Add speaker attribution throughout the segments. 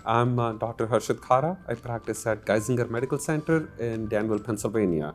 Speaker 1: I'm Dr. Harshit Khara. I practice at Geisinger Medical Center in Danville, Pennsylvania.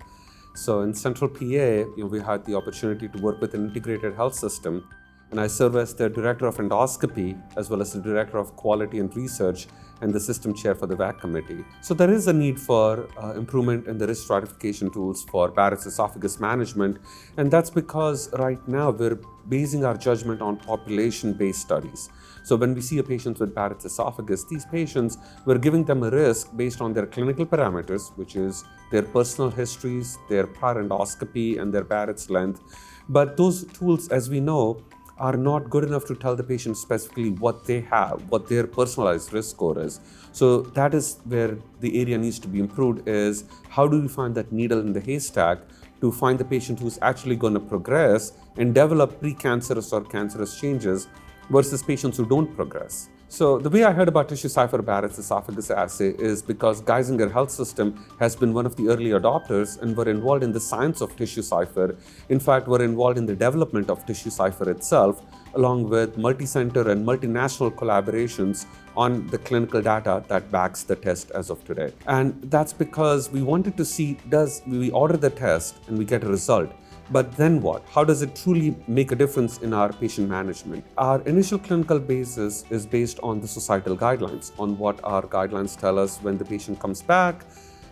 Speaker 1: So in Central PA, we had the opportunity to work with an integrated health system, and I serve as the Director of Endoscopy as well as the Director of Quality and Research and the System Chair for the FACG Committee. So there is a need for improvement in the risk stratification tools for Barrett's esophagus management, and that's because right now we're basing our judgment on population-based studies. So when we see a patient with Barrett's esophagus, these patients, we're giving them a risk based on their clinical parameters, which is their personal histories, their prior endoscopy, and their Barrett's length. But those tools, as we know, are not good enough to tell the patient specifically what they have, what their personalized risk score is. So that is where the area needs to be improved, is how do we find that needle in the haystack to find the patient who's actually going to progress and develop precancerous or cancerous changes versus patients who don't progress. So the way I heard about TissueCypher Barrett's esophagus assay is because Geisinger Health System has been one of the early adopters and were involved in the science of TissueCypher. In fact, were involved in the development of TissueCypher itself, along with multi-center and multinational collaborations on the clinical data that backs the test as of today. And that's because we wanted to see, we order the test and we get a result, but then what? How does it truly make a difference in our patient management? Our initial clinical basis is based on the societal guidelines, on what our guidelines tell us when the patient comes back,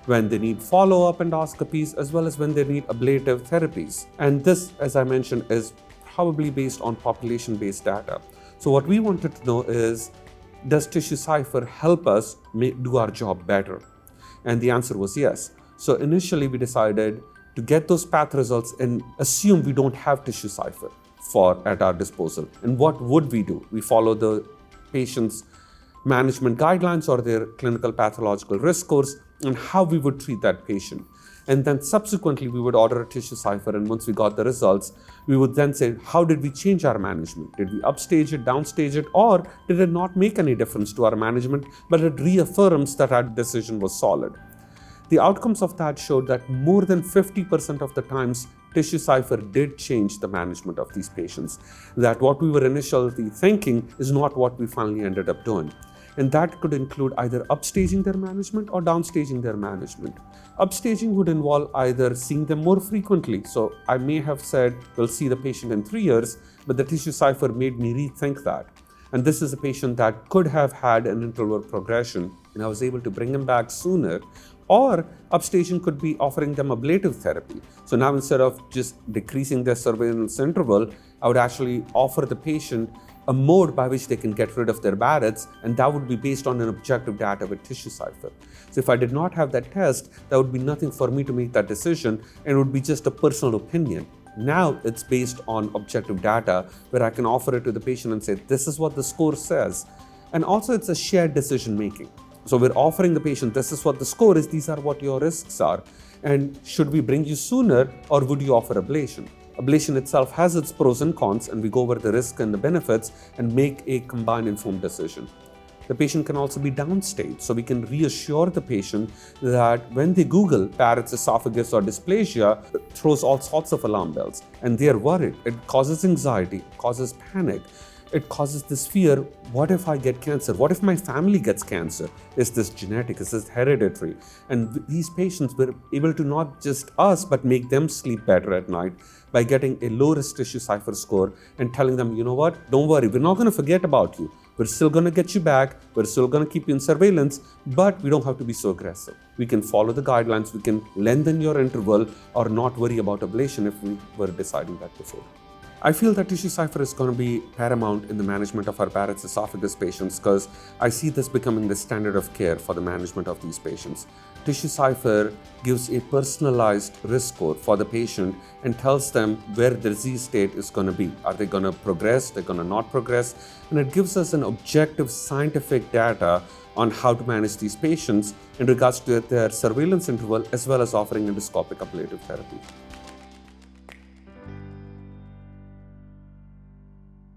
Speaker 1: when they need follow-up endoscopies, as well as when they need ablative therapies. And this, as I mentioned, is probably based on population-based data. So what we wanted to know is, does TissueCypher help us do our job better? And the answer was yes. So initially we decided to get those path results and assume we don't have TissueCypher at our disposal. And what would we do? We follow the patient's management guidelines or their clinical pathological risk scores and how we would treat that patient. And then subsequently, we would order a TissueCypher, and once we got the results, we would then say, how did we change our management? Did we upstage it, downstage it, or did it not make any difference to our management, but it reaffirms that our decision was solid? The outcomes of that showed that more than 50% of the times, TissueCypher did change the management of these patients. That what we were initially thinking is not what we finally ended up doing. And that could include either upstaging their management or downstaging their management. Upstaging would involve either seeing them more frequently. So I may have said, we'll see the patient in 3 years, but the TissueCypher made me rethink that. And this is a patient that could have had an interval progression, and I was able to bring him back sooner. Or upstaging could be offering them ablative therapy. So now instead of just decreasing their surveillance interval, I would actually offer the patient a mode by which they can get rid of their Barrett's, and that would be based on an objective data with TissueCypher. So if I did not have that test, that would be nothing for me to make that decision, and it would be just a personal opinion. Now it's based on objective data where I can offer it to the patient and say, this is what the score says. And also it's a shared decision making. So we're offering the patient, this is what the score is, these are what your risks are. And should we bring you sooner, or would you offer ablation? Ablation itself has its pros and cons, and we go over the risk and the benefits and make a combined informed decision. The patient can also be downstage, so we can reassure the patient that when they Google Barrett's esophagus or dysplasia, it throws all sorts of alarm bells, and they're worried. It causes anxiety, causes panic. It causes this fear, what if I get cancer? What if my family gets cancer? Is this genetic? Is this hereditary? And these patients were able to not just us, but make them sleep better at night by getting a low-risk TissueCypher score and telling them, you know what, don't worry, we're not going to forget about you. We're still going to get you back. We're still going to keep you in surveillance, but we don't have to be so aggressive. We can follow the guidelines. We can lengthen your interval or not worry about ablation if we were deciding that before. I feel that TissueCypher is going to be paramount in the management of our Barrett's esophagus patients because I see this becoming the standard of care for the management of these patients. TissueCypher gives a personalized risk score for the patient and tells them where the disease state is going to be. Are they going to progress? They're going to not progress? And it gives us an objective scientific data on how to manage these patients in regards to their surveillance interval as well as offering endoscopic ablative therapy.